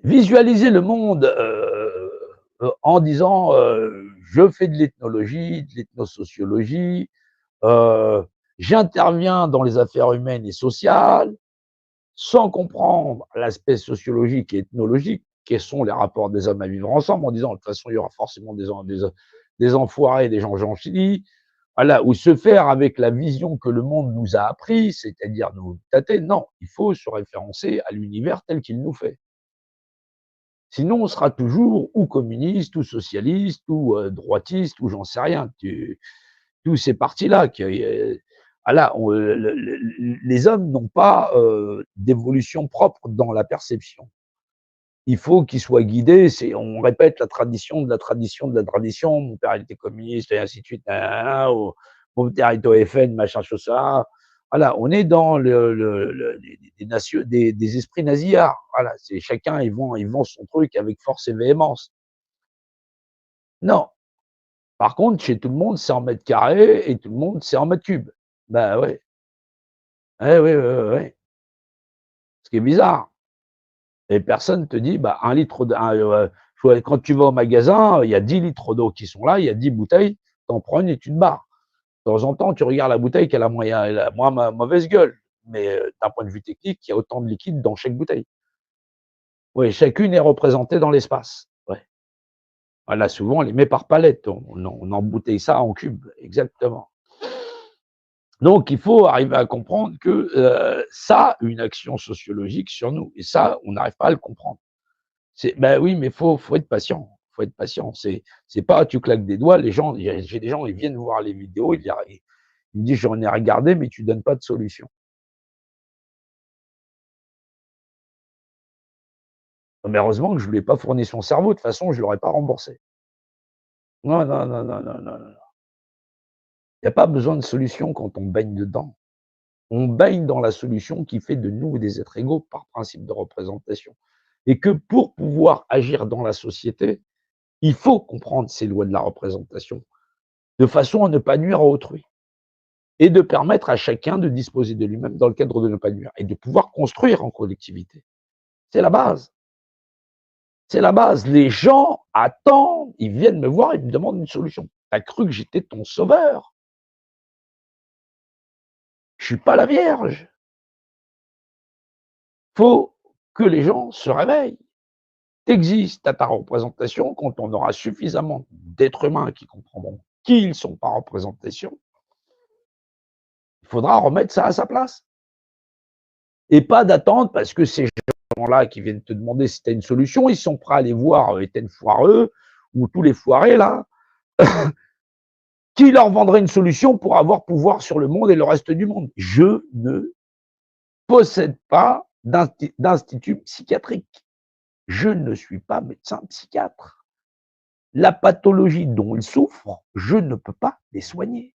Visualiser le monde en disant je fais de l'ethnologie, de l'ethnosociologie, euh, j'interviens dans les affaires humaines et sociales, sans comprendre l'aspect sociologique et ethnologique, quels sont les rapports des hommes à vivre ensemble, en disant de toute façon il y aura forcément des enfoirés, des gens gentils, voilà, ou se faire avec la vision que le monde nous a appris, c'est-à-dire nous tâter. Non, il faut se référencer à l'univers tel qu'il nous fait. Sinon, on sera toujours ou communiste, ou socialiste, ou droitiste, ou j'en sais rien. Tous ces partis-là, voilà, les hommes n'ont pas d'évolution propre dans la perception. Il faut qu'ils soient guidés. On répète la tradition de la tradition de la tradition. Mon père était communiste et ainsi de suite. Mon père était au FN, machin, chose ça. Voilà, on est dans des esprits nasillards. Voilà, c'est chacun, ils vont son truc avec force et véhémence. Non. Par contre, chez tout le monde, c'est en mètres carrés et tout le monde, c'est en mètres cubes. Ben ouais. Ouais, ouais, ouais, ouais, ouais. Ce qui est bizarre. Et personne te dit, bah, un litre quand tu vas au magasin, il y a 10 litres d'eau qui sont là, il y a 10 bouteilles, t'en prends une et tu te barres. De temps en temps, tu regardes la bouteille qui a la moins mauvaise gueule. Mais d'un point de vue technique, il y a autant de liquide dans chaque bouteille. Oui, chacune est représentée dans l'espace. Ouais. Voilà, souvent, on les met par palette. On embouteille ça en cubes. Exactement. Donc, il faut arriver à comprendre que ça a une action sociologique sur nous. Et ça, on n'arrive pas à le comprendre. Ben oui, mais faut être patient. Faut être patient. C'est pas, tu claques des doigts, les gens, j'ai des gens, ils viennent voir les vidéos, ils me disent, j'en ai regardé, mais tu donnes pas de solution. Mais heureusement que je lui ai pas fourni son cerveau, de toute façon, je l'aurais pas remboursé. Non, non, non, non, non, non, non. Il n'y a pas besoin de solution quand on baigne dedans. On baigne dans la solution qui fait de nous des êtres égaux par principe de représentation. Et que pour pouvoir agir dans la société, il faut comprendre ces lois de la représentation, de façon à ne pas nuire à autrui. Et de permettre à chacun de disposer de lui-même dans le cadre de ne pas nuire. Et de pouvoir construire en collectivité. C'est la base. C'est la base. Les gens attendent, ils viennent me voir, ils me demandent une solution. T'as cru que j'étais ton sauveur? Je suis pas la Vierge. Faut que les gens se réveillent. T'existes à ta représentation quand on aura suffisamment d'êtres humains qui comprendront qu'ils sont par représentation. Il faudra remettre ça à sa place. Et pas d'attendre parce que ces gens-là qui viennent te demander si tu as une solution, ils sont prêts à aller voir Étienne Foireux ou tous les foirés là, qui leur vendraient une solution pour avoir pouvoir sur le monde et le reste du monde. Je ne possède pas d'institut psychiatrique. Je ne suis pas médecin psychiatre. La pathologie dont ils souffrent, je ne peux pas les soigner.